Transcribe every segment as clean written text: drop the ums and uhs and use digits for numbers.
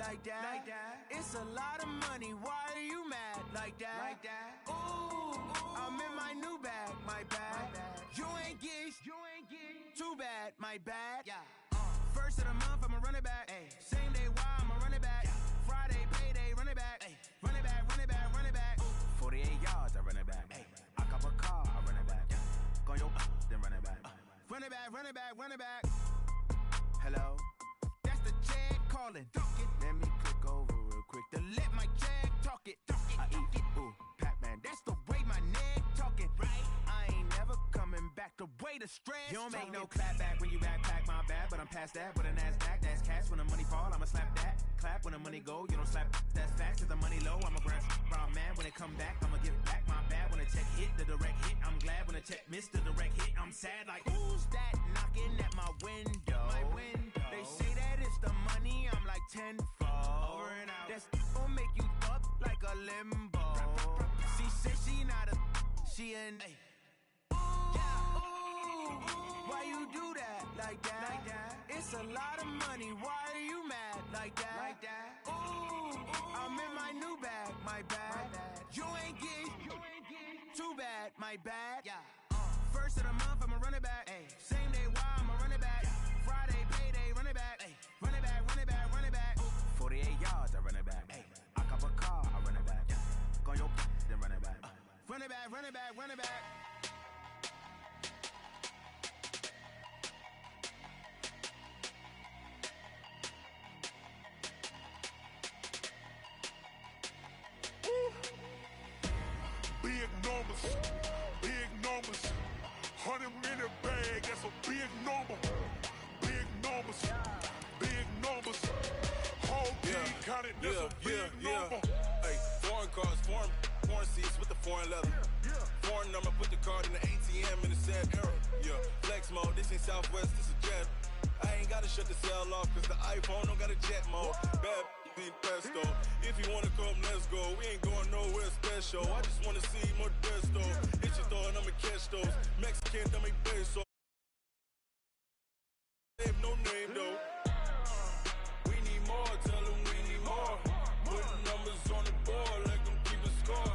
like that. It's a lot of money, why are you mad like that? Ooh, I'm in my new bag, my bad. You ain't get too bad, my bad. First of the month, I'ma run it back. Same day, why I'ma run it back. Friday, payday, run it back. Run it back, run it back, run it back. 48 yards, I run it back. I cop a car, I run it back. Go your then run it back. Run it back, run it back, run it back. Hello? That's the check calling. Let me click over real quick to let my check talk it. I eat it, ooh, Pac-Man. That's the way my neck talking. Right? I ain't never coming back the way the stress. You don't make no clap back when you backpack, my bad. But I'm past that, but a NASDAQ, that's cash. When the money fall, I'ma slap that. Clap when the money go, you don't slap. That's facts, cause the money low, I'ma grab brown man. When it come back, I'ma give back my bad. When the check hit, the direct hit, I'm glad. When the check missed the direct hit, I'm sad like, who's that knocking at my window? They say that it's the money, I'm like tenfold. Over and out. That's gon' make you up like a limbo. She said she not a, she an why you do that like that? It's a lot of money, why are you mad like that? Ooh, I'm in my new bag, my bad. You ain't get too bad, my bad. First of the month, I'ma run it back. Same day, why I'ma run it back. Friday, payday, run it back. Run it back, run it back, run it back. 48 yards, I run it back. I cop a car, I run it back. Go your then run it back. Run it back, run it back, run it back. Big numbers, big numbers. 100-minute bag, that's a big number. Big numbers, big numbers. Whole team counted, that's a big number. Hey, foreign cars, foreign seats with the foreign leather. Foreign number, put the card in the ATM in the sad era. Flex mode, this ain't Southwest, this is jet. I ain't gotta shut the cell off, cause the iPhone don't got a jet mode. Bad ain't pesto. If you wanna come, let's go. We ain't going nowhere special. I just wanna see more Modesto. Hit your thought, I'ma catch those. Mexican, dummy peso. They have no name though. We need more, tell them we need more. Putting numbers on the board like I'm keeping score.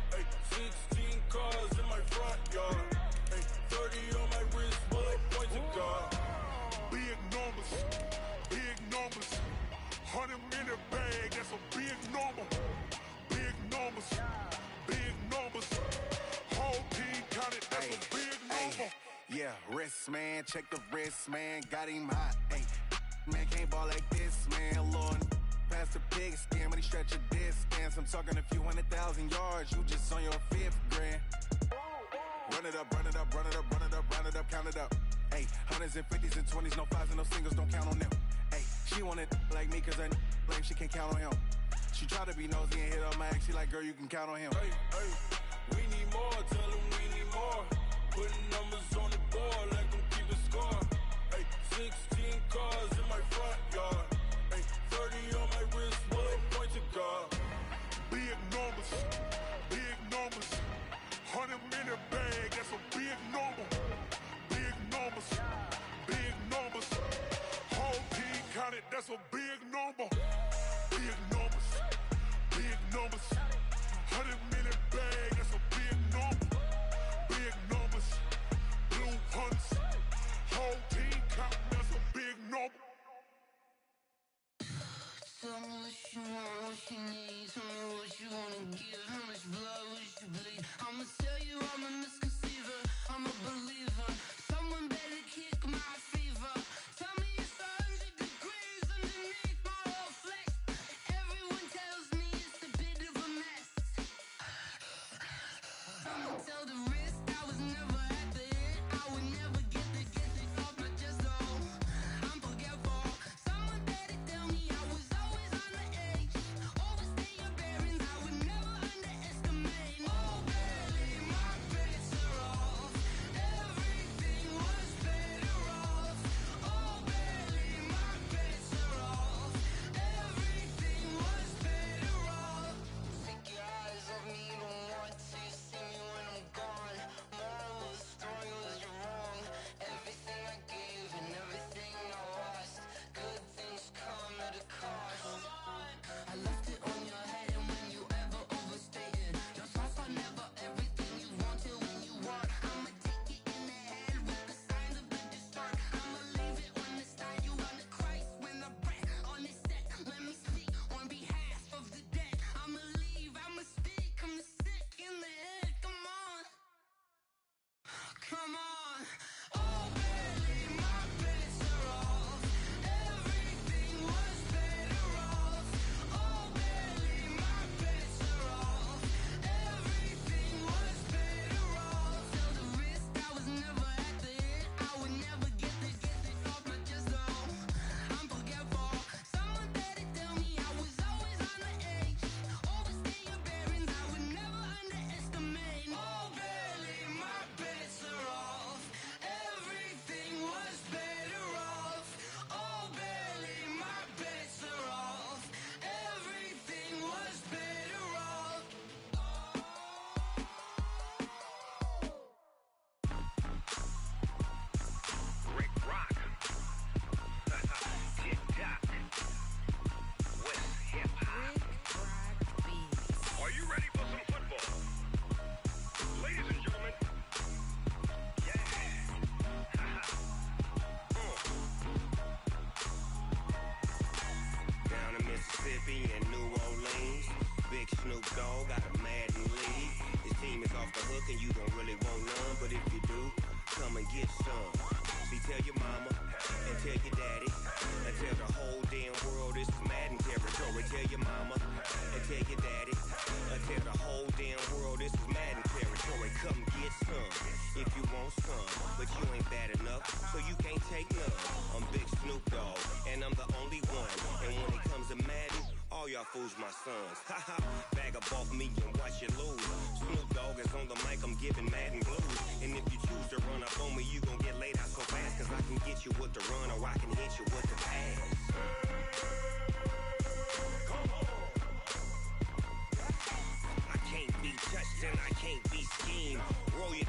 Hey, 16 cars in my front yard. Hey, 30 on my wrist, bullet points to God. Big numbers, big numbers. 100-minute bag, that's a big number. Big numbers, big numbers. Whole team counted, that's a big number. Yeah, wrist man, check the wrist man, got him hot. Ay, man can't ball like this, man. Lord, past the pig skin, but he stretch a distance. I'm talking a few 100,000 yards, you just on your 5th grand. Run it up, run it up, run it up, run it up, run it up, count it up. Ay, hundreds and 50s and 20s, no 5s and no singles, don't count on them. Ay, she want it like me, cause her like she can't count on him. She try to be nosy and hit on my ex, she like, girl, you can count on him. Hey, we need more, tell them we need more. Putting numbers on the board like I'm keeping score. Hey, 16 cars in my front yard. Hey, 30 on my wrist, bullet point to God. Big numbers, big numbers. 100-minute bag, that's a big number. Big numbers, big numbers. Whole team counted, that's a big number. Big numbers, big numbers. 100-minute bag, that's a big number. Big numbers, blue hunts. Whole team counting, that's a big number. Tell me what you want, what you need. Tell me what you wanna give. How much blood would you bleed? I'ma tell you I'm a misconceiver, I'm a believer. Someone better kick my fever. Tell me it's 100 degrees underneath my whole flesh. Everyone tells me it's a bit of a mess. I'ma tell the risk I was never at the end. I would never get it off my chest though. I'm forgetful. Someone better tell me I was always on the edge. Overstay your bearings, I would never underestimate. Oh baby, my bets are off. Everything was better off. Mississippi and New Orleans. Big Snoop Dogg got a Madden league. His team is off the hook and you don't really want none, but if you do, come and get some. See, tell your mama and tell your daddy and tell the whole damn world this is Madden territory. Tell your mama and tell your daddy and tell the whole damn world this is Madden territory. Come get some if you want some, but you ain't bad enough, so you can't take none. I'm Big Snoop Dogg and I'm the only one. And when it comes to Madden, all y'all fools my sons. Haha, bag up off me and watch you lose. Snoop Dogg is on the mic, I'm giving Madden blues. And if you choose to run up on me, you gon' get laid out so fast, cause I can get you with the run or I can hit you with the pass. Come on. I can't be touched and I can't be schemed. Roll it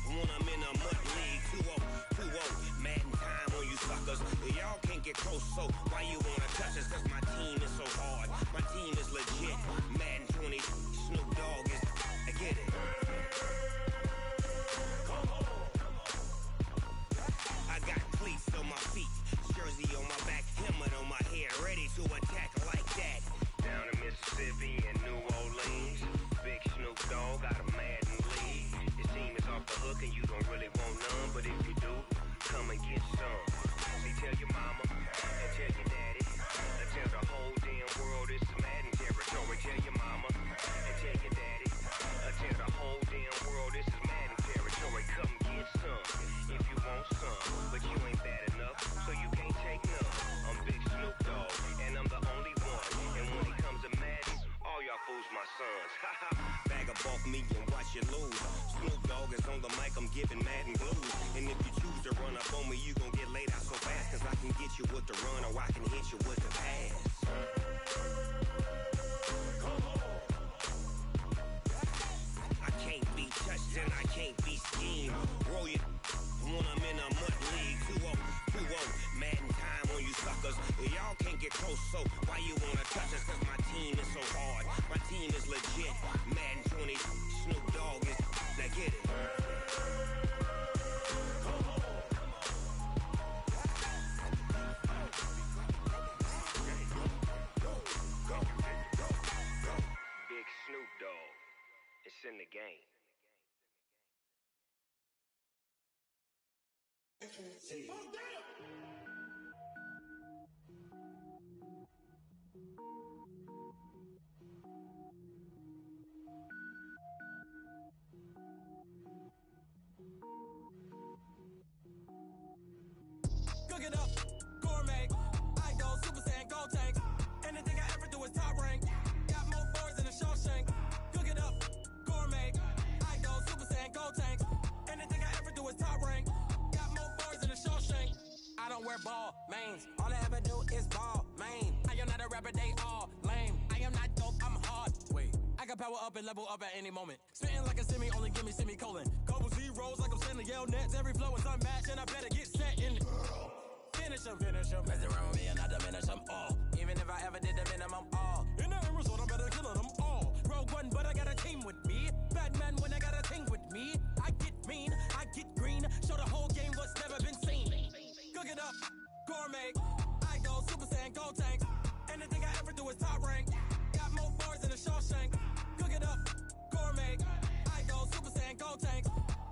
when I'm in a mud league. 2-0, 2-0, Madden time on you suckers. Y'all can't get close, so why you wanna touch us? Cause my team is so hard, my team is legit. Madden 20, Snoop Dogg is, I get it. Come on. I got cleats on my feet, jersey on my back, helmet on my head, ready to attack like that. Down in Mississippi and New Orleans, Big Snoop Dogg got a Madden league. His team is off the hook and you don't really want none, but if you do, come and get some. See, tell your mama and tell your daddy and tell the whole damn world this is Madden territory. Tell your mama and tell your daddy and tell the whole damn world this is Madden territory. Come get some if you want some, but you ain't bad enough, so you can't take none. I'm Big Snoop Dogg and I'm the only one. And when it comes to Madden, all y'all fools my sons. Haha, bag up off me and watch you lose. Snoop Dogg is on the mic, I'm giving Madden blues. And if you choose to run up on me, you gon' get laid out so fast, cause I can get you with the run or I can hit you with the pass. Come on. I can't be touched and I can't be schemed. Roll it when I'm in a mud league. 2-0, 2-0, Madden time on you suckers. Y'all can't get close, so why you wanna touch us? Cause my team is so hard, my team is legit. Madden 20, Snoop Dogg is, now get it. Come on. Big Snoop Dogg, it's in the game. Cook it up, gourmet. I go Super Saiyan, go tank. Anything I ever do is top rank. Got more boards than a Shawshank. Cook it up, gourmet. I go Super Saiyan, go tank. Anything I ever do is top rank. Got more boards than a Shawshank. I don't wear ball mains. All I ever do is ball main. I am not a rapper, they all lame. I am not dope, I'm hard. Wait, I can power up and level up at any moment. Spitting like a semi, only give me semicolon. Couple zeros like I'm sending yell nets. Every flow is unmatched and I better get set in. Finish him. Mess around with me and I diminish them all. Even if I ever did the minimum all. In the end result, I'm better killing them all. Rogue One, but I got a team with me. Batman when I got a team with me. I get mean, I get green. Show the whole game what's never been seen. Cook it up, gourmet. I go Super Saiyan, go tank. Anything I ever do is top rank. Got more bars than a Shawshank. Cook it up, gourmet. I go Super Saiyan, go tank.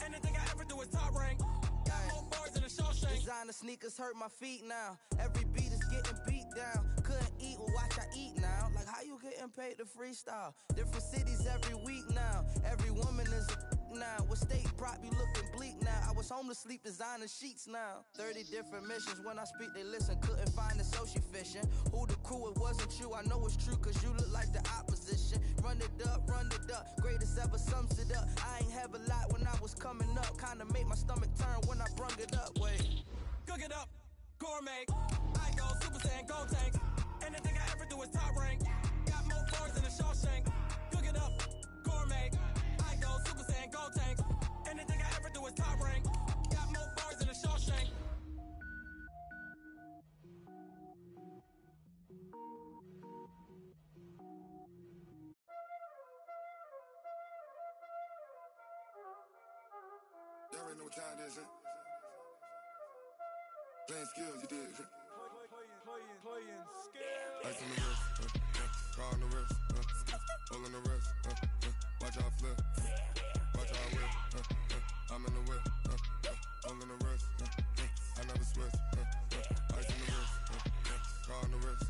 Anything I ever do is top rank. Got more bars than a Shawshank. Designer sneakers hurt my feet now. Every beat is getting beat down. Couldn't eat, well watch I eat now. Like how you getting paid to freestyle? Different cities every week now. Every woman is a now. With state prop you looking bleak now. I was home to sleep designer sheets now. 30 different missions. When I speak they listen. Couldn't find it so she fishing. Who the crew, it wasn't you. I know it's true cause you look like the opposition. Run it up. Greatest ever sums it up. I ain't have a lot when I was coming up. Kinda made my stomach turn when I brung it up. Wait. Cook it up, gourmet. I go Super Saiyan, go tank. Anything I ever do is top rank. Got more bars than a Shawshank. Cook it up, gourmet. I go Super Saiyan, go tank. Anything I ever do is top rank. Got more bars than a Shawshank. Y'all already know what time it is, huh? Playing skills, you did. Playing skills. Ice on the wrist, Car on the wrist, all in the wrist, watch how I flip, watch how I whip, I'm in the whip, all in the wrist, I never switch, ice in the wrist, car on the wrist,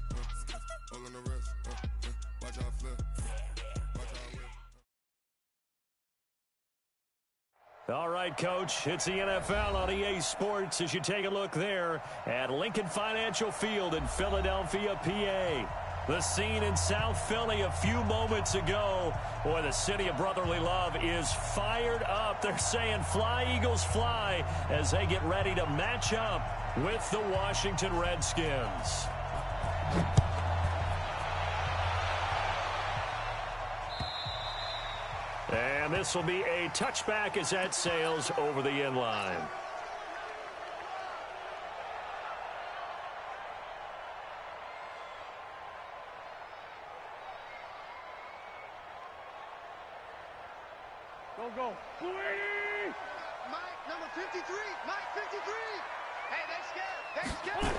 all in the wrist, watch how I flip, watch how I whip. All right, Coach, it's the NFL on EA Sports as you take a look there at Lincoln Financial Field in Philadelphia, PA. The scene in South Philly a few moments ago. Boy, the city of brotherly love is fired up. They're saying fly, Eagles, fly as they get ready to match up with the Washington Redskins. And this will be a touchback as that sails over the end line. Go. Mike, number 53. Mike, 53. Hey, they scared.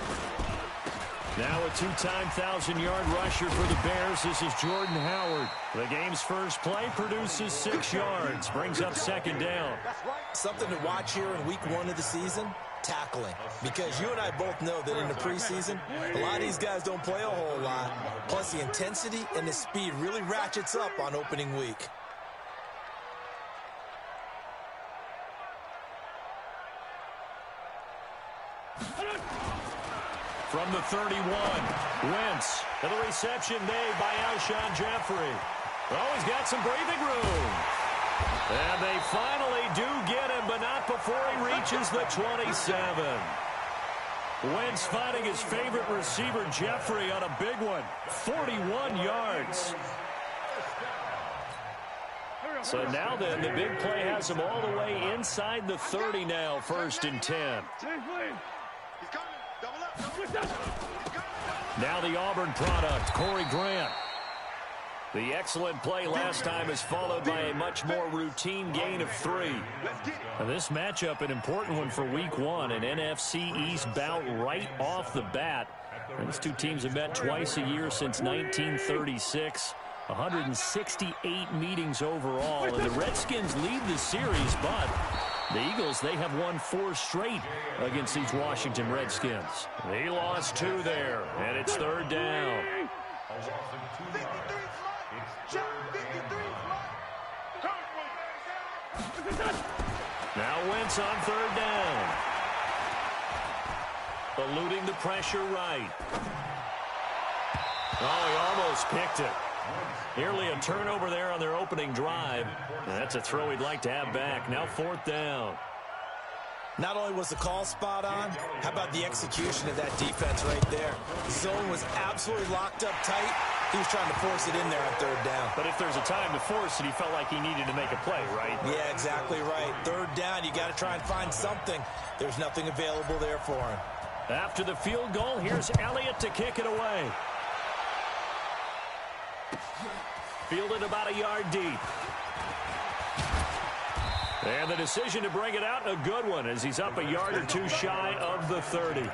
Now a two-time 1,000-yard rusher for the Bears. This is Jordan Howard. The game's first play produces 6 yards, brings up second down. Something to watch here in week 1 of the season, tackling. Because you and I both know that in the preseason, a lot of these guys don't play a whole lot. Plus the intensity and the speed really ratchets up on opening week. From the 31, Wentz, and the reception made by Alshon Jeffrey. Oh, he's got some breathing room. And they finally do get him, but not before he reaches the 27. Wentz finding his favorite receiver, Jeffrey, on a big one. 41 yards. So now then, the big play has him all the way inside the 30 now, 1st and 10. Now the Auburn product, Corey Grant. The excellent play last time is followed by a much more routine gain of 3. And this matchup, an important one for week 1, an NFC East bout right off the bat. These two teams have met twice a year since 1936. 168 meetings overall, and the Redskins lead the series, but the Eagles, they have won 4 straight against these Washington Redskins. They lost 2 there, and it's 3rd down. Now Wentz on 3rd down. Eluding the pressure right. Oh, he almost picked it. Nearly a turnover there on their opening drive. And that's a throw he'd like to have back. Now 4th down. Not only was the call spot on, how about the execution of that defense right there? The zone was absolutely locked up tight. He was trying to force it in there on 3rd down. But if there's a time to force it, he felt like he needed to make a play, right? Yeah, exactly right. 3rd down, you got to try and find something. There's nothing available there for him. After the field goal, here's Elliott to kick it away. Fielded about a yard deep. And the decision to bring it out, a good one, as he's up a yard or 2 shy of the 30.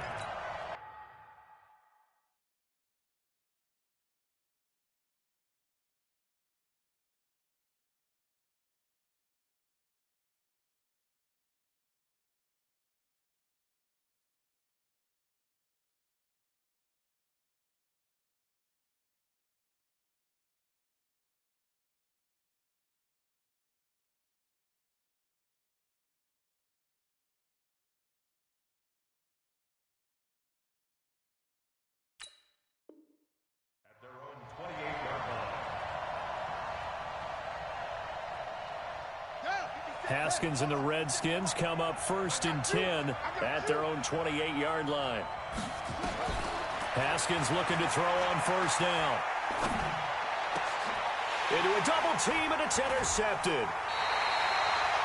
Haskins and the Redskins come up 1st and 10 at their own 28-yard line. Haskins looking to throw on 1st down. Into a double team, and it's intercepted.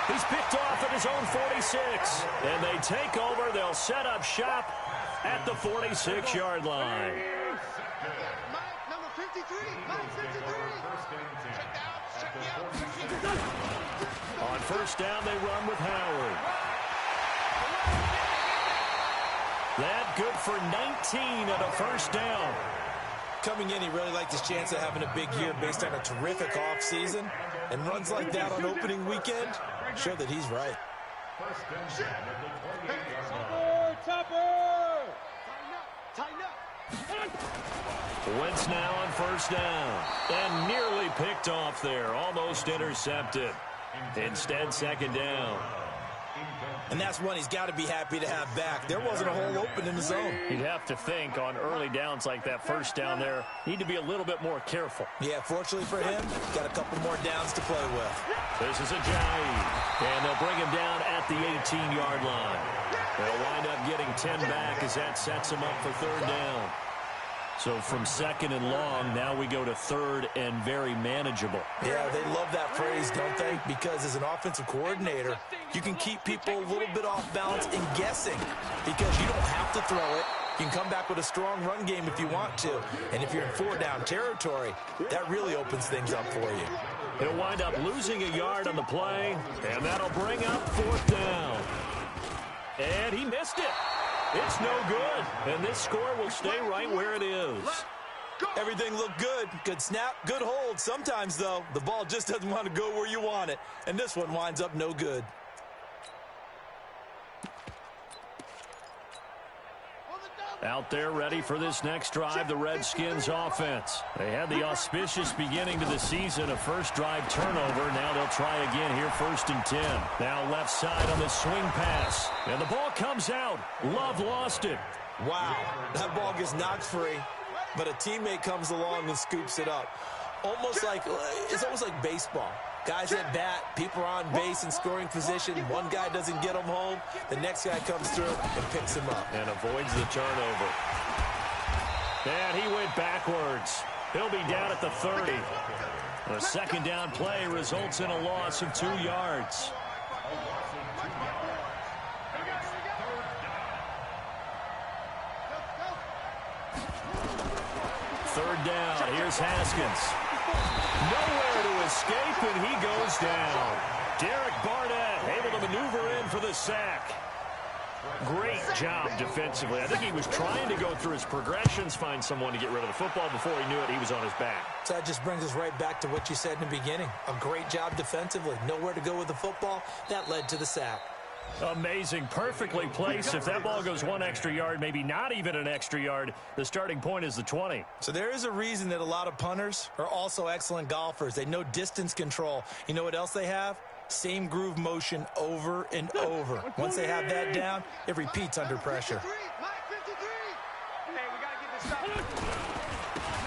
He's picked off at his own 46. And they take over. They'll set up shop at the 46-yard line. Mike, number 53. Mike, 53. On 1st down, they run with Howard. That good for 19 at a 1st down. Coming in, he really liked his chance of having a big year based on a terrific offseason. And runs like that on opening weekend show that he's right. Wentz now on first down. And nearly picked off there. Almost intercepted. Instead, second down. And that's one he's got to be happy to have back. There wasn't a hole open in the zone. You'd have to think on early downs like that first down there, need to be a little bit more careful. Yeah, fortunately for him, got a couple more downs to play with. This is Ajayi, and they'll bring him down at the 18-yard line. They'll wind up getting 10 back as that sets him up for third down. So from second and long, now we go to third and very manageable. Yeah, they love that phrase, don't they? Because as an offensive coordinator, you can keep people a little bit off balance and guessing because you don't have to throw it. You can come back with a strong run game if you want to. And if you're in four-down territory, that really opens things up for you. He'll wind up losing a yard on the play, and that'll bring up fourth down. And he missed it. It's no good, and this score will stay right where it is. Everything looked good. Good snap, good hold. Sometimes, though, the ball just doesn't want to go where you want it, and this one winds up no good. Out there ready for this next drive, the Redskins offense. They had the auspicious beginning to the season, a first drive turnover. Now they'll try again here, 1st and 10. Now left side on the swing pass. And the ball comes out. Love lost it. Wow, that ball gets knocked free, but a teammate comes along and scoops it up. It's almost like baseball. Guys at bat, people are on base in scoring position. One guy doesn't get him home. The next guy comes through and picks him up. And avoids the turnover. And he went backwards. He'll be down at the 30. A second down play results in a loss of 2 yards. Third down. Here's Haskins. Nowhere to escape, and he goes down. Derek Barnett able to maneuver in for the sack. Great job defensively. I think he was trying to go through his progressions, find someone to get rid of the football. Before he knew it, he was on his back. So that just brings us right back to what you said in the beginning. A great job defensively. Nowhere to go with the football. That led to the sack. Amazing. Perfectly placed. If that ball goes 1 extra yard, maybe not even an extra yard, the starting point is the 20. So there is a reason that a lot of punters are also excellent golfers. They know distance control. You know what else they have? Same groove motion over and over. Once they have that down, it repeats under pressure.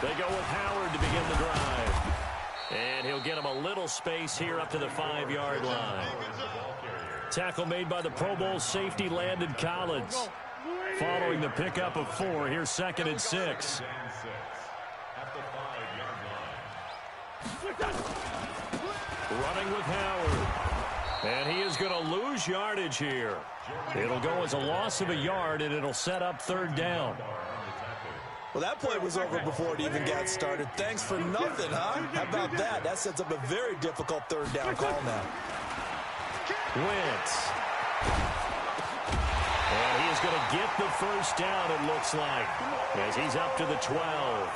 They go with Howard to begin the drive. And he'll get him a little space here up to the 5-yard line. Tackle made by the Pro Bowl safety Landon Collins. Following the pickup of 4, here's 2nd and 6. Running with Howard. And he is going to lose yardage here. It'll go as a loss of a yard, and it'll set up 3rd down. Well, that play was over before it even got started. Thanks for nothing, huh? How about that? That sets up a very difficult 3rd down call now. Wentz. And he is going to get the first down, it looks like, as he's up to the 12.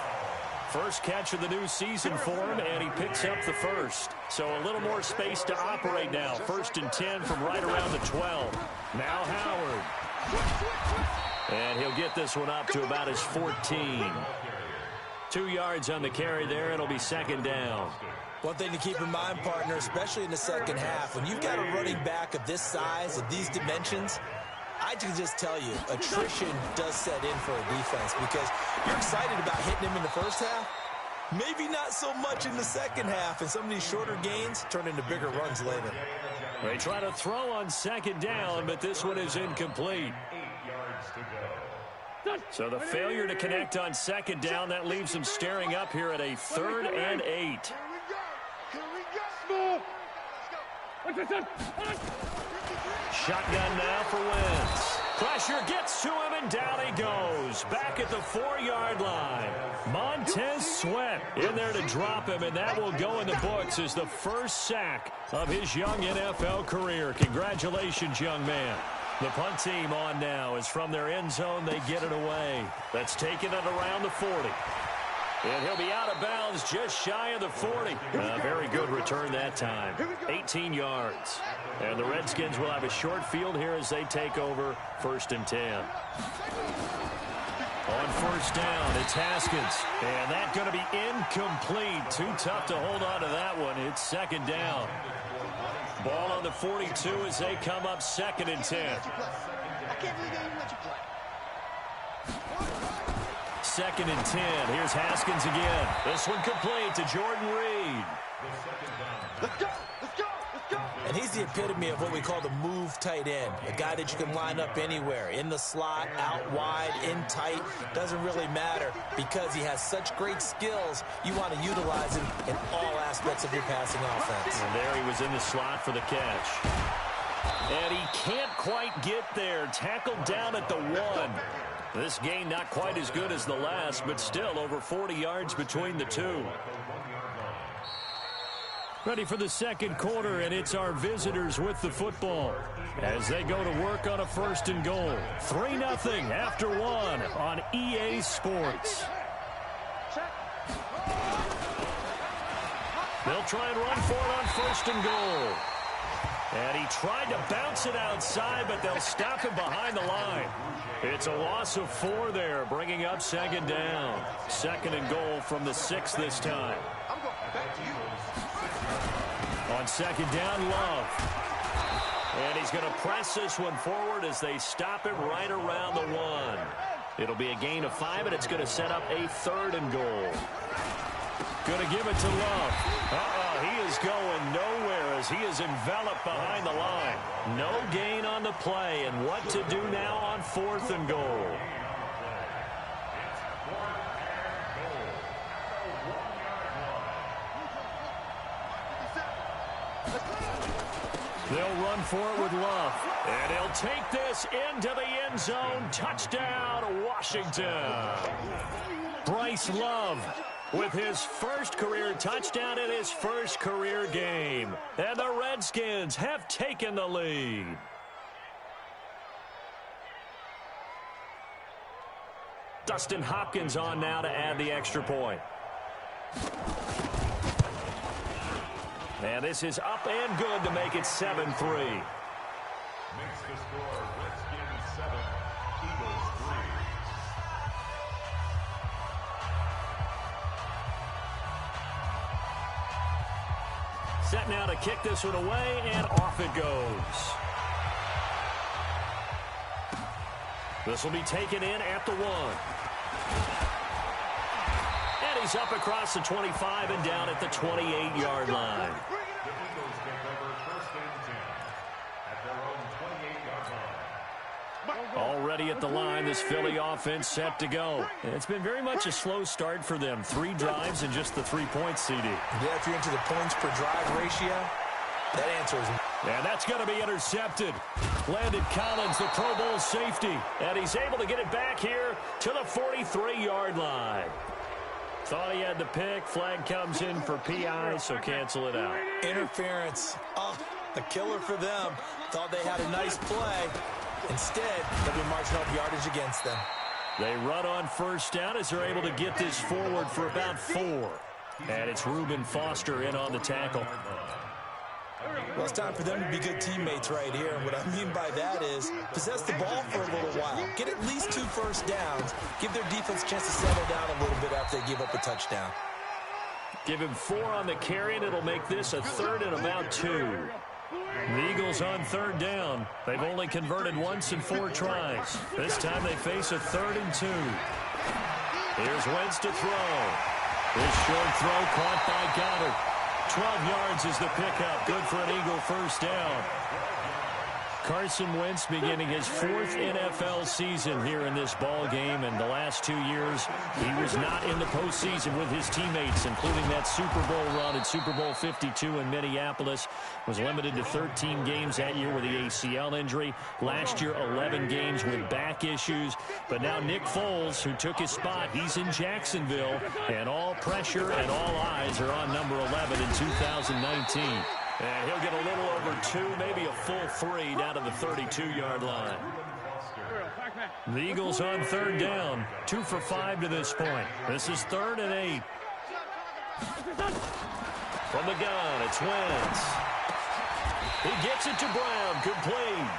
First catch of the new season for him, and he picks up the first. So a little more space to operate now. 1st and 10 from right around the 12. Now Howard. And he'll get this one up to about his 14. 2 yards on the carry there. It'll be 2nd down. One thing to keep in mind, partner, especially in the second half, when you've got a running back of this size, of these dimensions, I can just tell you, attrition does set in for a defense because you're excited about hitting him in the first half. Maybe not so much in the second half, and some of these shorter gains turn into bigger runs later. They try to throw on 2nd down, but this one is incomplete. So the failure to connect on 2nd down, that leaves them staring up here at a 3rd and 8. Shotgun now for Wentz. Pressure gets to him, and down he goes. Back at the 4-yard line. Montez Sweat in there to drop him, and that will go in the books as the first sack of his young NFL career. Congratulations, young man. The punt team on now is from their end zone. They get it away. That's taken at around the 40. And he'll be out of bounds just shy of the 40. Very good return that time. 18 yards. And the Redskins will have a short field here as they take over 1st and 10. On 1st down, it's Haskins. And that's going to be incomplete. Too tough to hold on to that one. It's 2nd down. Ball on the 42 as they come up 2nd and 10. I can't believe they even let you play. 2nd and 10. Here's Haskins again. This one complete to Jordan Reed. Let's go! Let's go! Let's go! And he's the epitome of what we call the move tight end. A guy that you can line up anywhere. In the slot, out wide, in tight. Doesn't really matter because he has such great skills. You want to utilize him in all aspects of your passing offense. And there he was in the slot for the catch. And he can't quite get there. Tackled down at the 1. This gain not quite as good as the last, but still over 40 yards between the two. Ready for the 2nd quarter, and it's our visitors with the football as they go to work on a 1st and goal. 3-0 after 1 on EA Sports. They'll try and run for it on 1st and goal. And he tried to bounce it outside, but they'll stop him behind the line. It's a loss of 4 there, bringing up 2nd down. 2nd and goal from the 6 this time. I'm going back to you. On 2nd down, Love. And he's going to press this one forward as they stop it right around the 1. It'll be a gain of 5, and it's going to set up a 3rd and goal. Going to give it to Love. He is going nowhere as he is enveloped behind the line. No gain on the play, and what to do now on 4th and goal. They'll run for it with Love. And he'll take this into the end zone. Touchdown, Washington. Bryce Love with his first career touchdown in his first career game. And the Redskins have taken the lead. Dustin Hopkins on now to add the extra point. And this is up and good to make it 7-3. Makes the score Redskins 7, Eagles 3. Set now to kick this one away, and off it goes. This will be taken in at the 1. And he's up across the 25 and down at the 28-yard line. The Eagles take over 1st and 10 at their own 28-yard line. Already at the line, this Philly offense set to go. And it's been very much a slow start for them. 3 drives and just the 3 points, CD. Yeah, if you're into the points per drive ratio, that answer is... And that's going to be intercepted. Landon Collins, the Pro Bowl safety. And he's able to get it back here to the 43-yard line. Thought he had the pick. Flag comes in for PI, so cancel it out. Interference. Oh, a killer for them. Thought they had a nice play. Instead, they'll be marching up yardage against them. They run on 1st down as they're able to get this forward for about 4. And it's Reuben Foster in on the tackle. Well, it's time for them to be good teammates right here. And what I mean by that is possess the ball for a little while. Get at least 2 first downs. Give their defense a chance to settle down a little bit after they give up a touchdown. Give him 4 on the carry, and it'll make this a 3rd and about 2. The Eagles on 3rd down. They've only converted once in 4 tries. This time they face a 3rd and 2. Here's Wentz to throw. This short throw caught by Goddard. 12 yards is the pickup. Good for an Eagle first down. Carson Wentz beginning his 4th NFL season here in this ball game, and the last 2 years he was not in the postseason with his teammates, including that Super Bowl run at Super Bowl 52 in Minneapolis. Was limited to 13 games that year with the ACL injury. Last year 11 games with back issues. But now Nick Foles, who took his spot, he's in Jacksonville, and all pressure and all eyes are on number 11 in 2019. And he'll get a little over 2, maybe a full 3 down to the 32-yard line. The Eagles on third down. 2 for 5 to this point. This is 3rd and 8. From the gun, it's Wentz. He gets it to Brown, complete.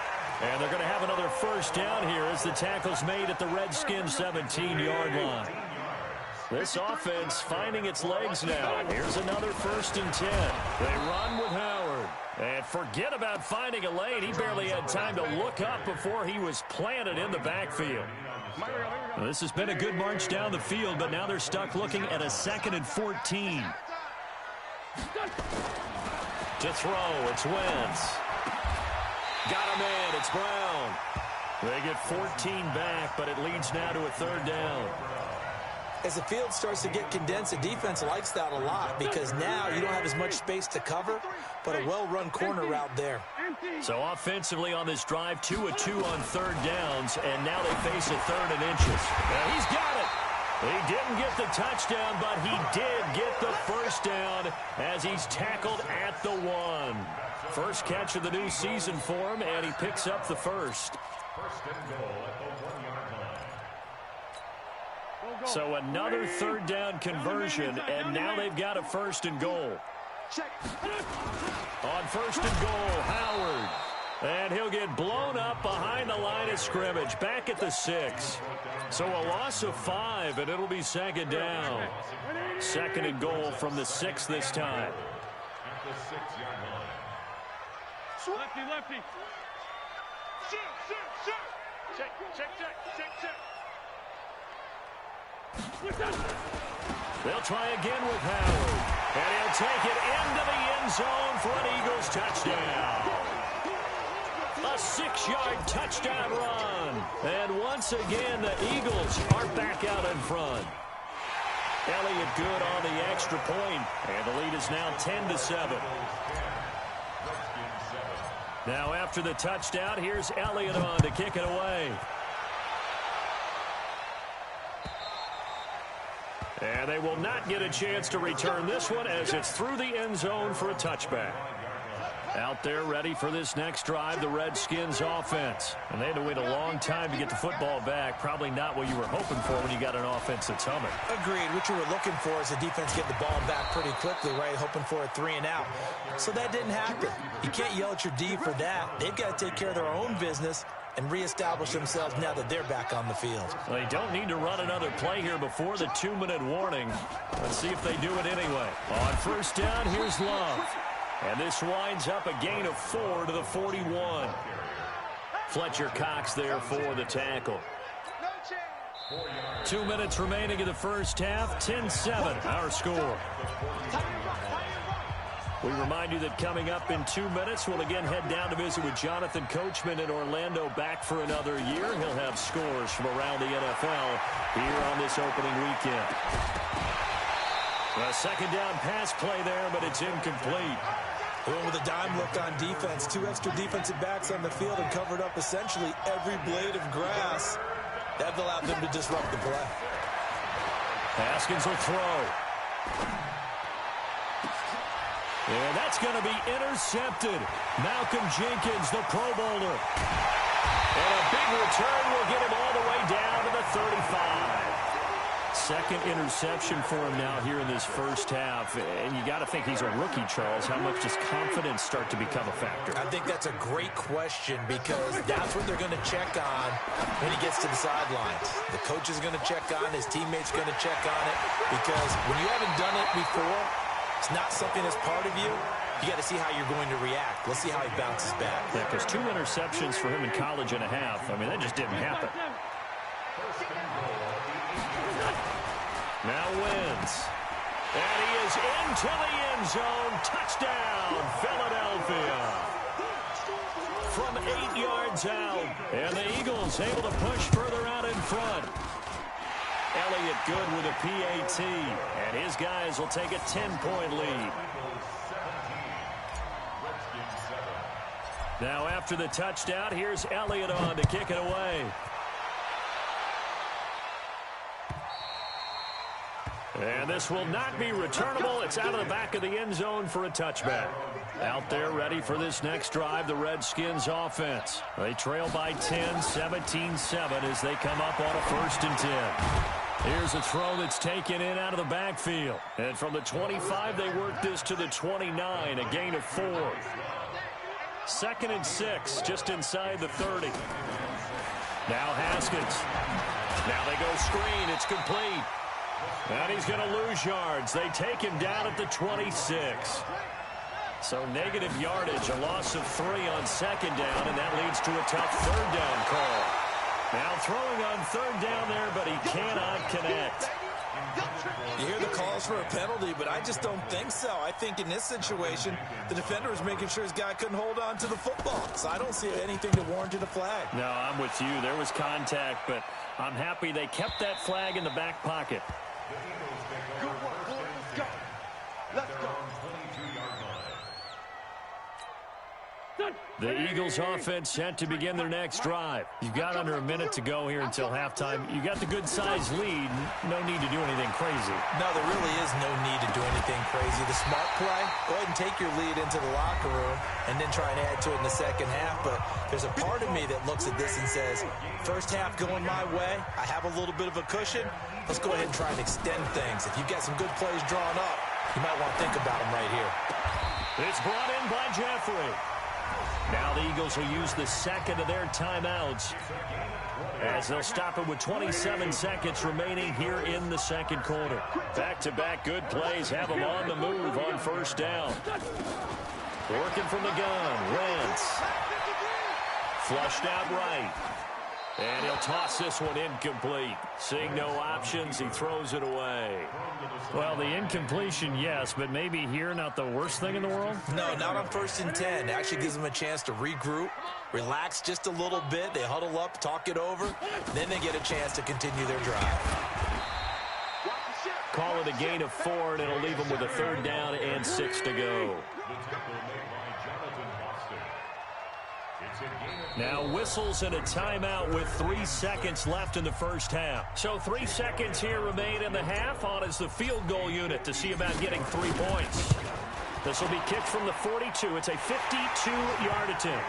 And they're going to have another first down here as the tackle's made at the Redskins' 17-yard line. This offense finding its legs now. Here's another 1st and 10. They run with Howard. And forget about finding a lane. He barely had time to look up before he was planted in the backfield. Well, this has been a good march down the field, but now they're stuck looking at a 2nd and 14. To throw, it's Wentz. Got a man, it's Brown. They get 14 back, but it leads now to a 3rd down. As the field starts to get condensed, the defense likes that a lot because now you don't have as much space to cover, but a well-run corner route there. So offensively on this drive, 2 of 2 on 3rd downs, and now they face a 3rd and inches. And he's got it. He didn't get the touchdown, but he did get the first down as he's tackled at the 1. First catch of the new season for him, and he picks up the first. 1st and goal at the 1-yard line. So another 3rd down conversion, and now they've got a 1st and goal. On 1st and goal, Howard. And he'll get blown up behind the line of scrimmage, back at the 6. So a loss of 5, and it'll be 2nd down. 2nd and goal from the 6 this time. At the 6-yard line. Lefty. Check. They'll try again with Howard. And he'll take it into the end zone for an Eagles touchdown. A 6-yard touchdown run. And once again, the Eagles are back out in front. Elliott good on the extra point, and the lead is now 10-7. Now after the touchdown, here's Elliott on to kick it away. And they will not get a chance to return this one as it's through the end zone for a touchback. Out there ready for this next drive, the Redskins offense. And they had to wait a long time to get the football back. Probably not what you were hoping for when you got an offense that's humming. Agreed. What you were looking for is the defense get the ball back pretty quickly, right? Hoping for a 3 and out. So that didn't happen. You can't yell at your D for that. They've got to take care of their own business and reestablish themselves now that they're back on the field. Well, they don't need to run another play here before the 2-minute warning. Let's see if they do it anyway. On 1st down, here's Love. And this winds up a gain of 4 to the 41. Fletcher Cox there for the tackle. 2 minutes remaining in the first half. 10-7, our score. We remind you that coming up in 2 minutes, we'll again head down to visit with Jonathan Coachman in Orlando, back for another year. He'll have scores from around the NFL here on this opening weekend. A 2nd down pass play there, but it's incomplete. Going with a dime look on defense. 2 extra defensive backs on the field and covered up essentially every blade of grass. That allowed them to disrupt the play. Haskins will throw. And that's going to be intercepted. Malcolm Jenkins, the Pro Bowler. And a big return will get him all the way down to the 35. 2nd interception for him now here in this first half. And you got to think he's a rookie, Charles. How much does confidence start to become a factor? I think that's a great question because that's what they're going to check on when he gets to the sidelines. The coach is going to check on, his teammates going to check on it, because when you haven't done it before, it's not something that's part of you. You got to see how you're going to react. Let's see how he bounces back. Yeah, because 2 interceptions for him in college and a half. I mean, that just didn't happen. Now wins. And he is into the end zone. Touchdown, Philadelphia. From 8 yards out. And the Eagles able to push further out in front. Elliott good with a PAT. And his guys will take a 10-point lead. Now after the touchdown, here's Elliott on to kick it away. And this will not be returnable. It's out of the back of the end zone for a touchback. Out there ready for this next drive, the Redskins offense. They trail by 10, 17-7 as they come up on a 1st and 10. Here's a throw that's taken in out of the backfield. And from the 25, they work this to the 29, a gain of 4. 2nd and 6, just inside the 30. Now Haskins. Now they go screen. It's complete. And he's going to lose yards. They take him down at the 26. So negative yardage, a loss of 3 on 2nd down, and that leads to a tough 3rd down call. Now throwing on 3rd down there, but he cannot connect. You hear the calls for a penalty, but I just don't think so. I think in this situation, the defender was making sure his guy couldn't hold on to the football. So I don't see anything to warrant a flag. No, I'm with you. There was contact, but I'm happy they kept that flag in the back pocket. Good work, boys. Let's go. Let's go. The Eagles offense set to begin their next drive. You've got under a minute to go here until halftime. You got the good-sized lead. No need to do anything crazy. No, there really is no need to do anything crazy. The smart play, go ahead and take your lead into the locker room and then try and add to it in the second half. But there's a part of me that looks at this and says, first half going my way, I have a little bit of a cushion. Let's go ahead and try and extend things. If you've got some good plays drawn up, you might want to think about them right here. It's brought in by Jeffrey. Now the Eagles will use the 2nd of their timeouts as they'll stop it with 27 seconds remaining here in the 2nd quarter. Back-to-back good plays have them on the move on 1st down. Working from the gun, Wentz. Flushed out right. And he'll toss this one incomplete. Seeing no options, he throws it away. Well, the incompletion, yes, but maybe here not the worst thing in the world? No, not on 1st and 10. It actually gives them a chance to regroup, relax just a little bit. They huddle up, talk it over. Then they get a chance to continue their drive. Call it a gain of 4, and it'll leave them with a 3rd down and 6 to go. Now whistles and a timeout with 3 seconds left in the 1st half. So 3 seconds here remain in the half. On is the field goal unit to see about getting 3 points. This will be kicked from the 42. It's a 52-yard attempt.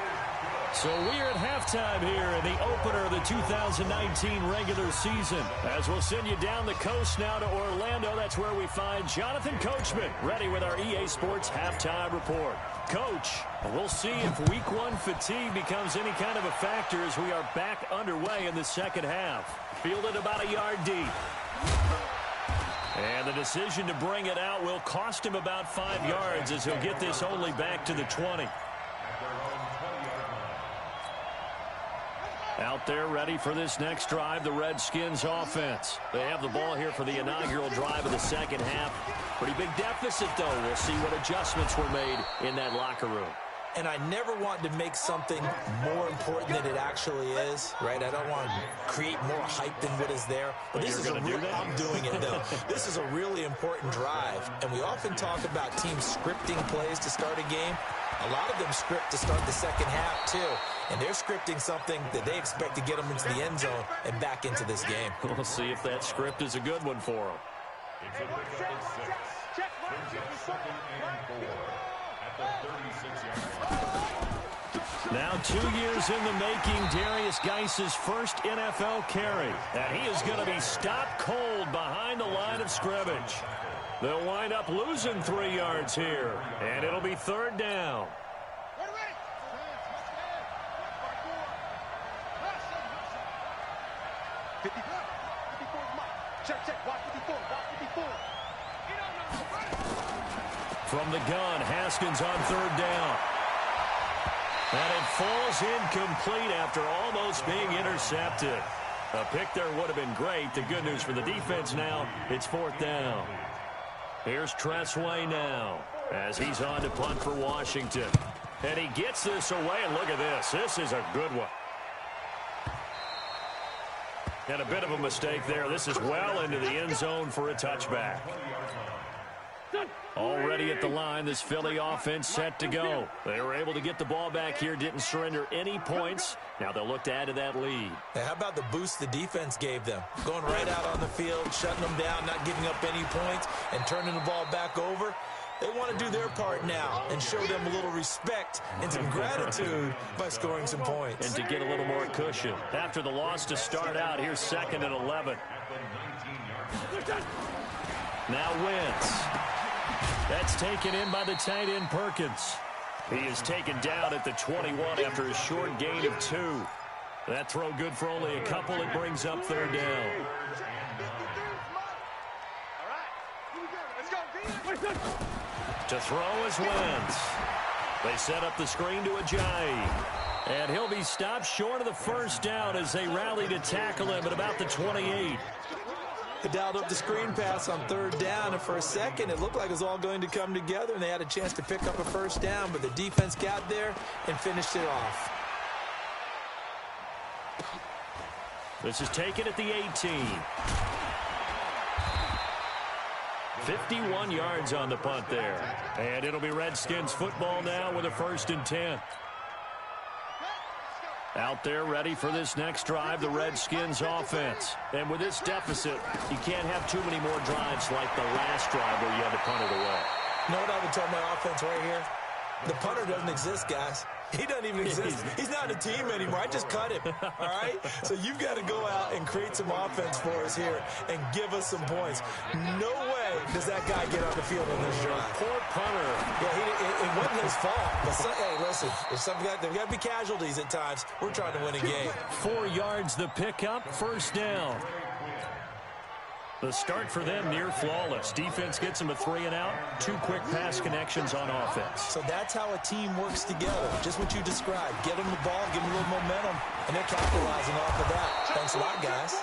So we're at halftime here in the opener of the 2019 regular season. As we'll send you down the coast now to Orlando, that's where we find Jonathan Coachman ready with our EA Sports halftime report. Coach, we'll see if week 1 fatigue becomes any kind of a factor as we are back underway in the 2nd half. Fielded about a yard deep. And the decision to bring it out will cost him about 5 yards as he'll get this only back to the 20. Out there ready for this next drive, the Redskins offense. They have the ball here for the inaugural drive of the 2nd half. Pretty big deficit, though. We'll see what adjustments were made in that locker room. And I never want to make something more important than it actually is, right? I don't want to create more hype than what is there. But this is I'm doing it, though. This is a really important drive. And we often talk about teams scripting plays to start a game. A lot of them script to start the 2nd half, too. And they're scripting something that they expect to get them into the end zone and back into this game. We'll see if that script is a good one for them. It's a pickup of 6. 2nd and 4 at the 36-yard line. Now 2 years in the making, Darius Geis's first NFL carry. And he is going to be stopped cold behind the line of scrimmage. They'll wind up losing 3 yards here. And it'll be 3rd down. From the gun, Haskins on 3rd down. And it falls incomplete after almost being intercepted. A pick there would have been great. The good news for the defense now, it's 4th down. Here's Tressway now as he's on to punt for Washington. And he gets this away, and look at this. This is a good one. And a bit of a mistake there. This is well into the end zone for a touchback. Already at the line, this Philly offense set to go. They were able to get the ball back here, didn't surrender any points. Now they'll look to add to that lead. Hey, how about the boost the defense gave them? Going right out on the field, shutting them down, not giving up any points, and turning the ball back over. They want to do their part now and show them a little respect and some gratitude by scoring some points. And to get a little more cushion. After the loss to start out, here's 2nd and 11. Now Wentz. That's taken in by the tight end Perkins. He is taken down at the 21 after a short gain of 2. That throw good for only a couple. It brings up 3rd down. To throw is Wentz. They set up the screen to Ajayi. And he'll be stopped short of the 1st down as they rally to tackle him at about the 28. They dialed up the screen pass on 3rd down, and for a second it looked like it was all going to come together, and they had a chance to pick up a 1st down, but the defense got there and finished it off. This is taken at the 18. 51 yards on the punt there. And it'll be Redskins football now with a 1st and 10. Out there ready for this next drive, the Redskins offense. And with this deficit, you can't have too many more drives like the last drive where you had to punt it away. You know what I would tell my offense right here? The punter doesn't exist, guys. He doesn't even exist. He's not a team anymore. I just cut him, all right? So you've got to go out and create some offense for us here and give us some points. No way does that guy get on the field on this drive. Poor punter. Yeah, it wasn't his fault. But hey, listen, there's got to be casualties at times. We're trying to win a game. 4 yards the pickup, 1st down. The start for them near flawless. Defense gets them a 3 and out. 2 quick pass connections on offense. So that's how a team works together. Just what you described. Get them the ball, give them a little momentum, and they're capitalizing off of that. Thanks a lot, guys.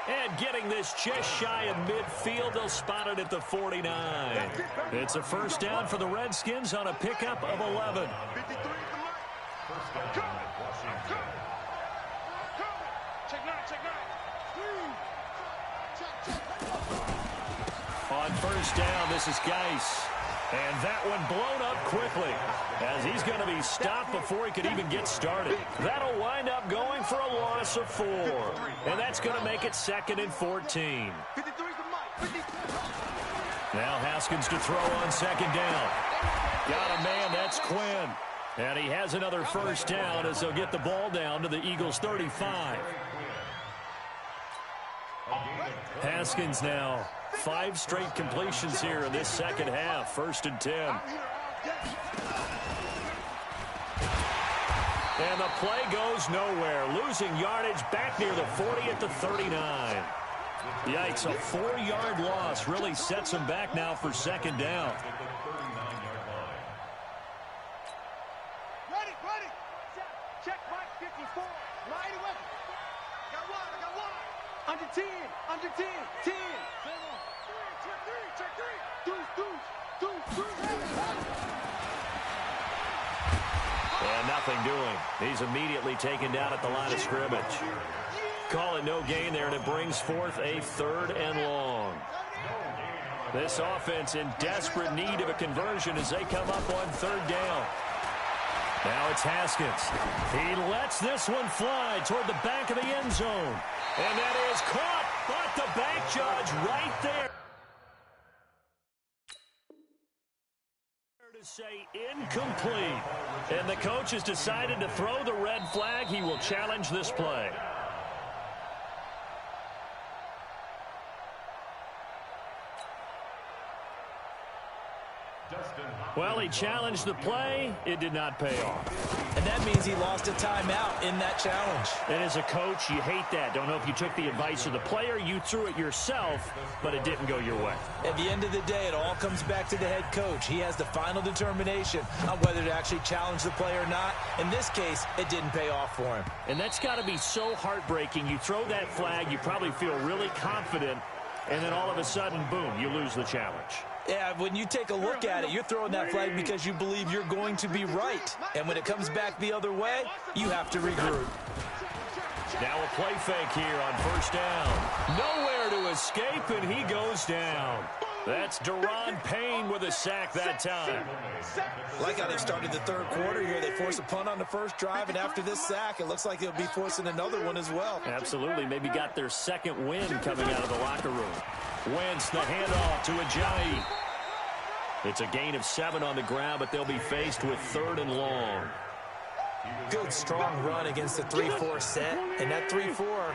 And getting this just shy of midfield, they'll spot it at the 49. It's a 1st down for the Redskins on a pickup of 11. On 1st down, this is Geis. And that one blown up quickly as he's going to be stopped before he could even get started. That'll wind up going for a loss of 4. And that's going to make it 2nd and 14. Now Haskins to throw on 2nd down. Got a man, that's Quinn. And he has another 1st down as they'll get the ball down to the Eagles' 35. Haskins now 5 straight completions here in this 2nd half. 1st and 10. And the play goes nowhere. Losing yardage back near the 40 at the 39. Yikes, a 4-yard loss really sets them back now for 2nd down. Ready. Check Mike 54. Mighty weapon. I got one. Under 10. 10. Check 3. Deuce. And nothing doing. He's immediately taken down at the line of scrimmage. Call it no gain there, and it brings forth a 3rd and long. This offense in desperate need of a conversion as they come up on 3rd down. Now it's Haskins. He lets this one fly toward the back of the end zone. And that is caught, but the back judge right there. To say incomplete. And the coach has decided to throw the red flag. He will challenge this play. Well, he challenged the play. It did not pay off. And that means he lost a timeout in that challenge. And as a coach, you hate that. Don't know if you took the advice of the player. You threw it yourself, but it didn't go your way. At the end of the day, it all comes back to the head coach. He has the final determination on whether to actually challenge the play or not. In this case, it didn't pay off for him. And that's got to be so heartbreaking. You throw that flag, you probably feel really confident, and then all of a sudden, boom, you lose the challenge. Yeah, when you take a look at it, you're throwing that flag because you believe you're going to be right. And when it comes back the other way, you have to regroup. Now a play fake here on 1st down. Nowhere to escape, and he goes down. That's Deron Payne with a sack that time. Like how they started the third quarter here. They forced a punt on the first drive, and after this sack, it looks like they'll be forcing another one as well. Absolutely. Maybe got their second win coming out of the locker room. Wentz the handoff to Ajayi. It's a gain of 7 on the ground, but they'll be faced with 3rd and long. Good, strong run against the 3-4 set. And that 3-4,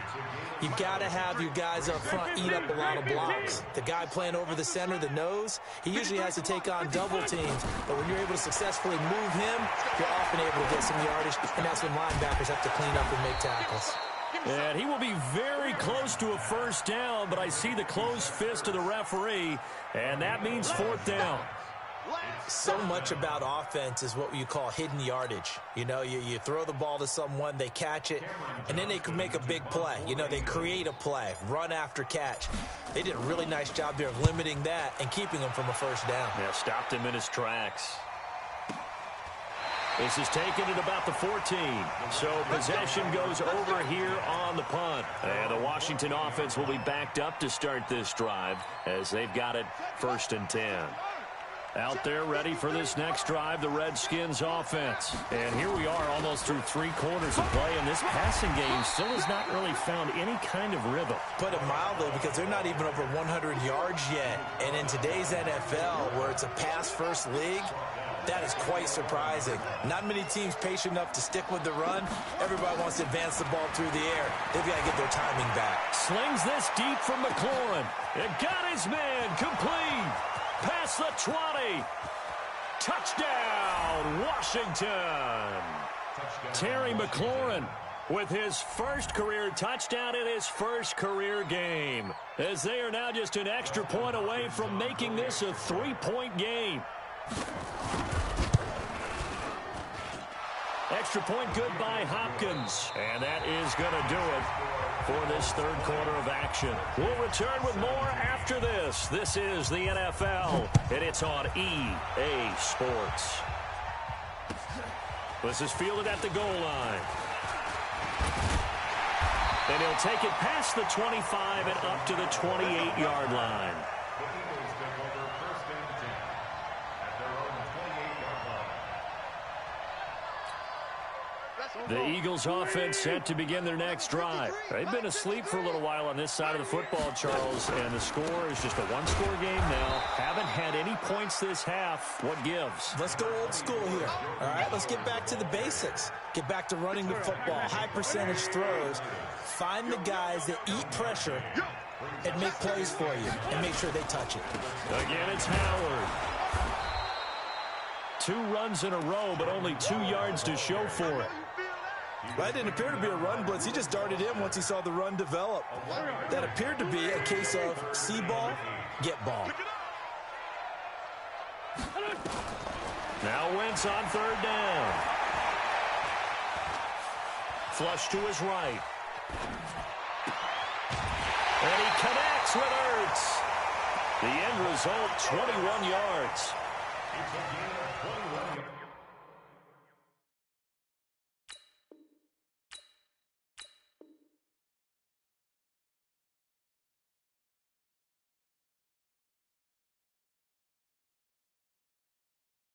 you've got to have your guys up front eat up a lot of blocks. The guy playing over the center, the nose, he usually has to take on double teams. But when you're able to successfully move him, you're often able to get some yardage. And that's when linebackers have to clean up and make tackles. And he will be very close to a first down, but I see the closed fist of the referee, and that means 4th down. So much about offense is what you call hidden yardage. You know, you throw the ball to someone, they catch it, and then they can make a big play. You know, they create a play, run after catch. They did a really nice job there of limiting that and keeping him from a first down. Yeah, stopped him in his tracks. This is taken at about the 14. So possession goes over here on the punt. And the Washington offense will be backed up to start this drive as they've got it 1st and 10. Out there ready for this next drive, the Redskins offense. And here we are almost through 3 quarters of play, and this passing game still has not really found any kind of rhythm. Put it mildly, because they're not even over 100 yards yet. And in today's NFL, where it's a pass-first league, that is quite surprising. Not many teams patient enough to stick with the run. Everybody wants to advance the ball through the air. They've got to get their timing back. Slings this deep from McLaurin. It got his man complete. Past the 20. Touchdown, Washington. Terry McLaurin with his first career touchdown in his first career game, as they are now just an extra point away from making this a 3-point game. Extra point good by Hopkins. And that is going to do it for this 3rd quarter of action. We'll return with more after this. This is the NFL, and it's on EA Sports. This is fielded at the goal line. And he'll take it past the 25 and up to the 28-yard line. The Eagles offense set to begin their next drive. They've been asleep for a little while on this side of the football, Charles, and the score is just a 1-score game now. Haven't had any points this half. What gives? Let's go old school here. All right, let's get back to the basics. Get back to running the football, high percentage throws. Find the guys that eat pressure and make plays for you and make sure they touch it. Again, it's Howard. 2 runs in a row, but only 2 yards to show for it. Well, that didn't appear to be a run blitz. He just darted in once he saw the run develop. That appeared to be a case of see ball, get ball. Now Wentz on 3rd down. Flush to his right. And he connects with Ertz. The end result, 21 yards.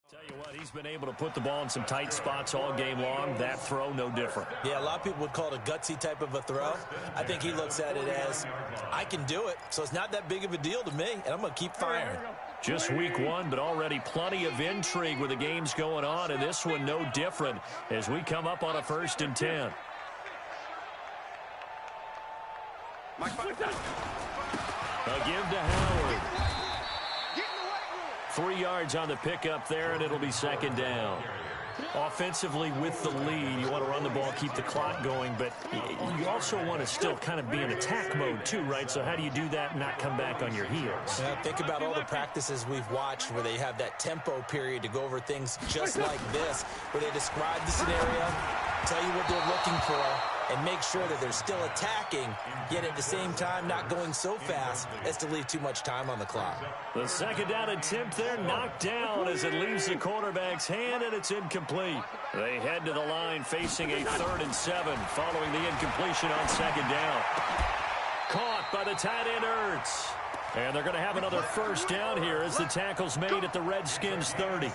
Tell you what, he's been able to put the ball in some tight spots all game long. That throw, no different. Yeah, a lot of people would call it a gutsy type of a throw. I think he looks at it as, I can do it, so it's not that big of a deal to me, and I'm going to keep firing. Just week 1, but already plenty of intrigue with the games going on, and this one no different as we come up on a 1st and 10. A give to Howard. 3 yards on the pickup there, and it'll be 2nd down. Offensively with the lead, you want to run the ball, keep the clock going, but you also want to still kind of be in attack mode too, right? So how do you do that and not come back on your heels? Yeah, think about all the practices we've watched where they have that tempo period to go over things just like this, where they describe the scenario, tell you what they're looking for, and make sure that they're still attacking, yet at the same time not going so fast as to leave too much time on the clock. The 2nd down attempt there knocked down as it leaves the quarterback's hand, and it's incomplete. They head to the line facing a 3rd and 7 following the incompletion on 2nd down. Caught by the tight end Ertz. And they're going to have another first down here as the tackle's made at the Redskins 30.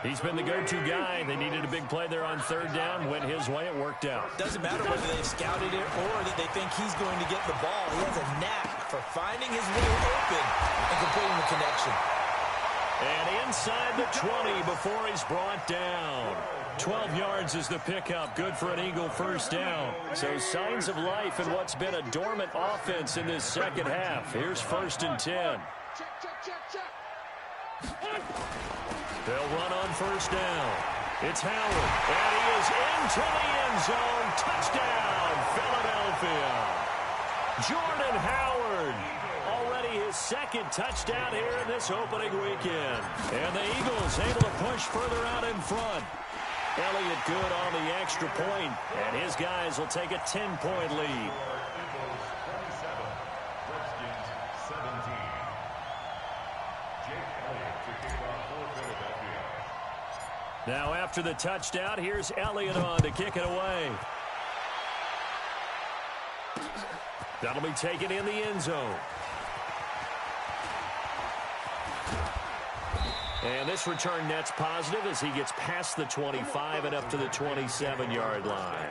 He's been the go-to guy. They needed a big play there on third down. Went his way. It worked out. Doesn't matter whether they've scouted it or that they think he's going to get the ball. He has a knack for finding his way open and completing the connection. And inside the 20 before he's brought down. 12 yards is the pickup. Good for an Eagle first down. So signs of life in what's been a dormant offense in this second half. Here's 1st and 10. They'll run on first down. It's Howard. And he is into the end zone. Touchdown, Philadelphia. Jordan Howard. Already his second touchdown here in this opening weekend. And the Eagles able to push further out in front. Elliott good on the extra point, and his guys will take a 10-point lead. Now after the touchdown, here's Elliott on to kick it away. That'll be taken in the end zone. And this return net's positive as he gets past the 25 and up to the 27-yard line.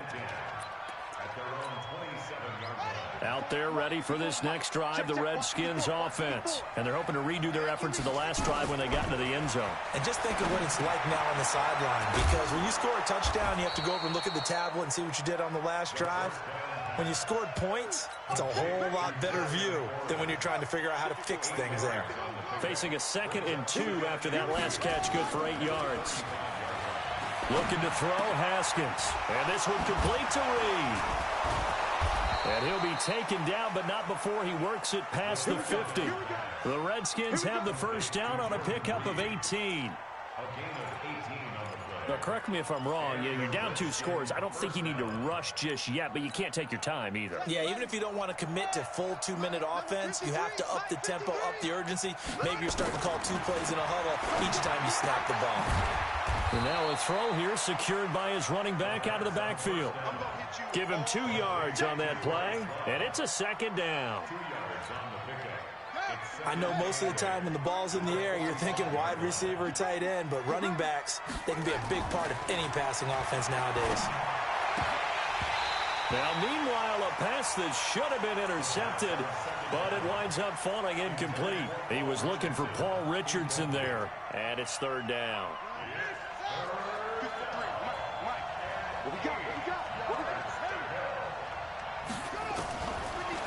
Out there ready for this next drive, the Redskins offense. And they're hoping to redo their efforts in the last drive when they got into the end zone. And just think of what it's like now on the sideline, because when you score a touchdown, you have to go over and look at the tablet and see what you did on the last drive. When you scored points, it's a whole lot better view than when you're trying to figure out how to fix things there. Facing a 2nd and 2 after that last catch, good for 8 yards. Looking to throw, Haskins. And this one complete to Reed. And he'll be taken down, but not before he works it past the 50. The Redskins have the first down on a pickup of 18. Now, correct me if I'm wrong. You're down 2 scores. I don't think you need to rush just yet, but you can't take your time either. Yeah, even if you don't want to commit to full 2-minute offense, you have to up the tempo, up the urgency. Maybe you're starting to call 2 plays in a huddle each time you snap the ball. And now a throw here secured by his running back out of the backfield. Give him 2 yards on that play, and it's a 2nd down. I know most of the time when the ball's in the air, you're thinking wide receiver, tight end, but running backs, they can be a big part of any passing offense nowadays. Now, meanwhile, a pass that should have been intercepted, but it winds up falling incomplete. He was looking for Paul Richardson there, and it's 3rd down.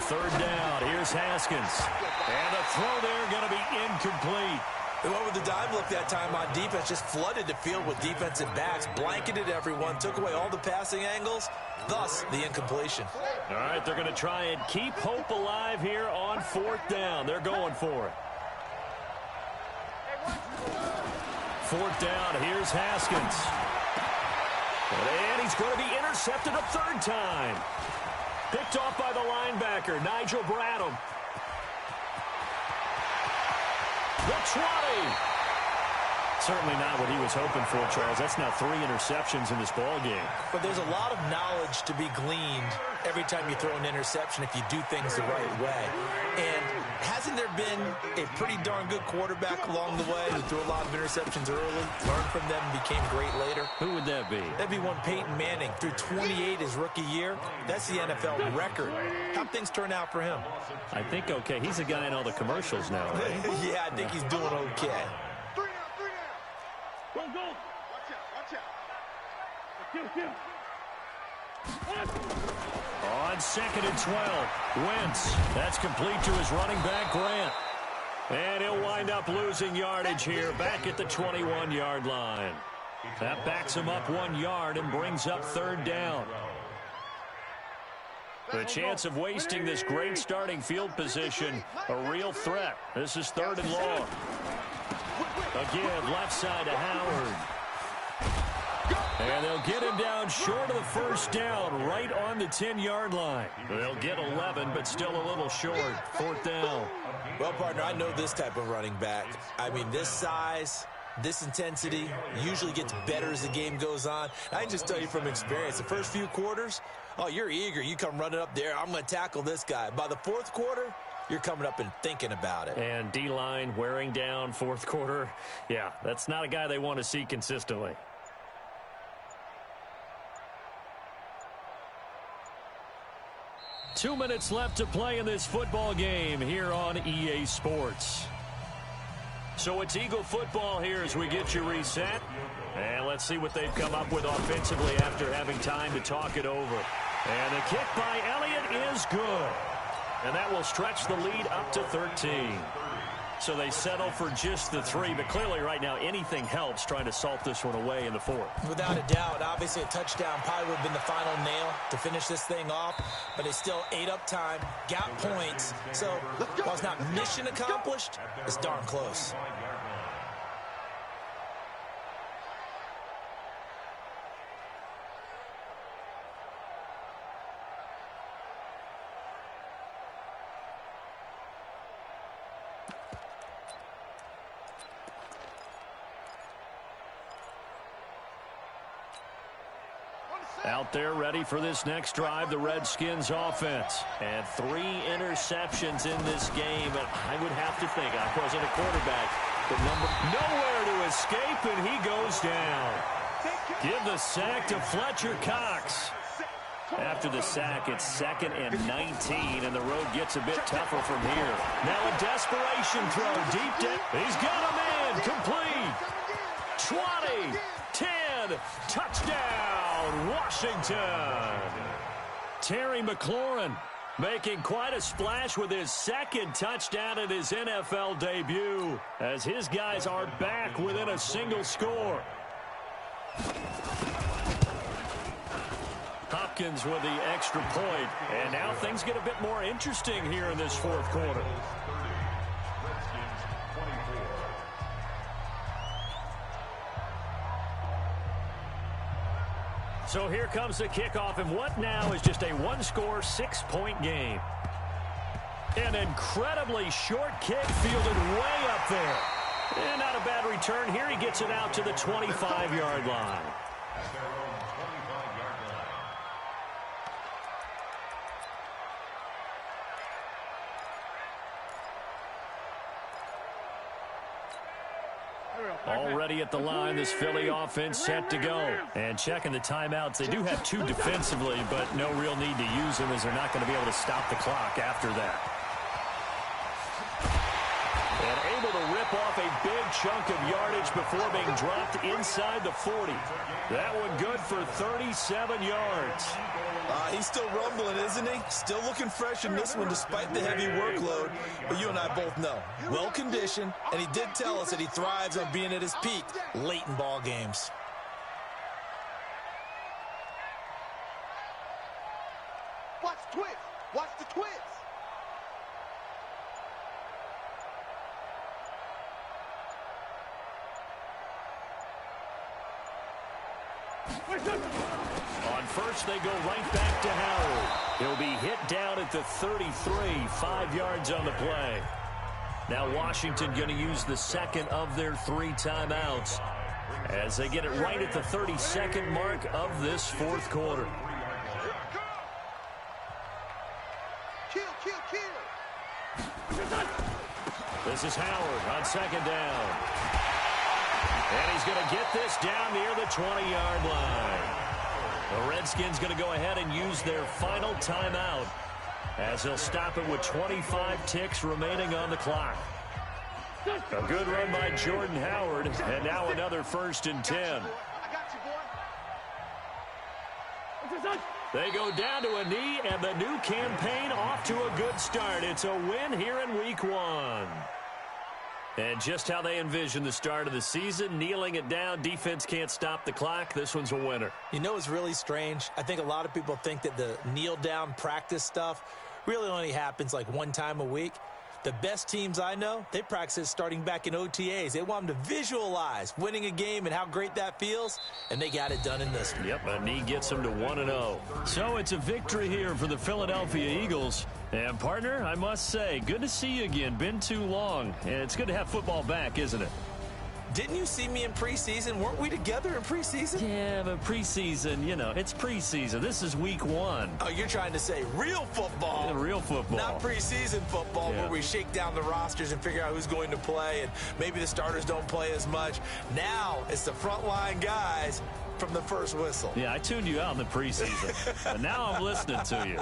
Third down, here's Haskins. And the throw there going to be incomplete. They went with the dime look that time on defense, just flooded the field with defensive backs, blanketed everyone, took away all the passing angles, thus the incompletion. All right, they're going to try and keep hope alive here on 4th down. They're going for it. 4th down, here's Haskins. And he's going to be intercepted a 3rd time. Picked off by the linebacker, Nigel Bradham. The 20. Certainly not what he was hoping for, Charles. That's now 3 interceptions in this ball game. But there's a lot of knowledge to be gleaned every time you throw an interception if you do things the right way. And hasn't there been a pretty darn good quarterback along the way who threw a lot of interceptions early, learned from them, and became great later? Who would that be? That'd be one Peyton Manning. Threw 28 his rookie year. That's the NFL record. How'd things turn out for him? I think okay. He's a guy in all the commercials now, right? Yeah, I think he's doing okay. Go, go. Watch out. Kill. On 2nd and 12, Wentz. That's complete to his running back, Grant. And he'll wind up losing yardage here back at the 21-yard line. That backs him up 1 yard and brings up 3rd down. The chance of wasting this great starting field position, a real threat. This is 3rd and long. Again, left side to Howard. And they'll get him down short of the first down, right on the 10-yard line. They'll get 11, but still a little short. 4th down. Well, partner, I know this type of running back. I mean, this size, this intensity usually gets better as the game goes on. I can just tell you from experience, the first few quarters, Oh, you're eager. You come running up there. I'm going to tackle this guy. By the fourth quarter, you're coming up and thinking about it. And D-line wearing down fourth quarter. Yeah, that's not a guy they want to see consistently. Two minutes left to play in this football game here on EA Sports. So it's Eagle football here as we get you reset. And let's see what they've come up with offensively after having time to talk it over. And the kick by Elliott is good. And that will stretch the lead up to 13. So they settle for just the 3. But clearly right now anything helps trying to salt this one away in the 4th. Without a doubt, obviously a touchdown probably would have been the final nail to finish this thing off. But they still ate up time, got points. So while it's not mission accomplished, it's darn close. Out there ready for this next drive, the Redskins offense. And 3 interceptions in this game. And I would have to think, I wasn't a quarterback, but nowhere to escape, and he goes down. Give the sack to Fletcher Cox. After the sack, it's 2nd and 19, and the road gets a bit tougher from here. Now a desperation throw deep down. He's got a man complete. 20, 10, touchdown, Washington. Terry McLaurin making quite a splash with his 2nd touchdown at his NFL debut, as his guys are back within a single score. Hopkins with the extra point, and now things get a bit more interesting here in this 4th quarter. So here comes the kickoff, and what now is just a 1-score, 6-point game. An incredibly short kick fielded way up there. And not a bad return here. He gets it out to the 25-yard line. Already at the line, this Philly offense set to go. And checking the timeouts, they do have 2 defensively, but no real need to use them as they're not going to be able to stop the clock after that. And able to rip off a big chunk of yardage before being dropped inside the 40. That one good for 37 yards. He's still rumbling, isn't he? Still looking fresh in this one despite the heavy workload. But you and I both know, well-conditioned, and he did tell us that he thrives on being at his peak late in ball games. Watch the twist. Watch the twist. On first, they go right back to Howard. He'll be hit down at the 33, 5 yards on the play. Now Washington going to use the 2nd of their 3 timeouts as they get it right at the 32nd mark of this 4th quarter. This is Howard on 2nd down. And he's going to get this down near the 20-yard line. The Redskins going to go ahead and use their final timeout as they'll stop it with 25 ticks remaining on the clock. A good run by Jordan Howard, and now another 1st and 10. They go down to a knee, and the new campaign off to a good start. It's a win here in Week 1. And just how they envision the start of the season, kneeling it down, defense can't stop the clock. This one's a winner. You know what's really strange? I think a lot of people think that the kneel-down practice stuff really only happens like 1 time a week. The best teams I know, they practice it starting back in OTAs. They want them to visualize winning a game and how great that feels, and they got it done in this one. Yep, a knee gets them to 1-0. So it's a victory here for the Philadelphia Eagles. And, partner, I must say, good to see you again. Been too long. And it's good to have football back, isn't it? Didn't you see me in preseason? Weren't we together in preseason? Yeah, but preseason, you know, it's preseason. This is week 1. Oh, you're trying to say real football. Yeah, real football. Not preseason football where we shake down the rosters and figure out who's going to play, and maybe the starters don't play as much. Now it's the frontline guys from the first whistle. Yeah, I tuned you out in the preseason, but now I'm listening to you.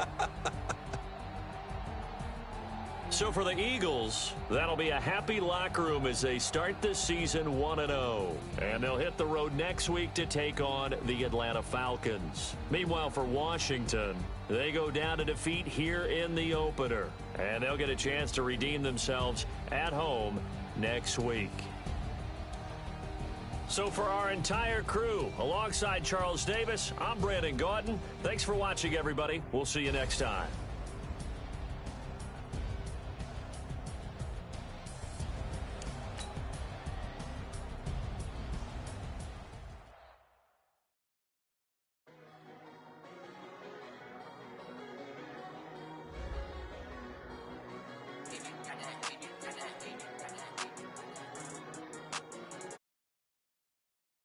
So for the Eagles, that'll be a happy locker room as they start this season 1-0. And they'll hit the road next week to take on the Atlanta Falcons. Meanwhile, for Washington, they go down to defeat here in the opener. And they'll get a chance to redeem themselves at home next week. So for our entire crew, alongside Charles Davis, I'm Brandon Gaudin. Thanks for watching, everybody. We'll see you next time.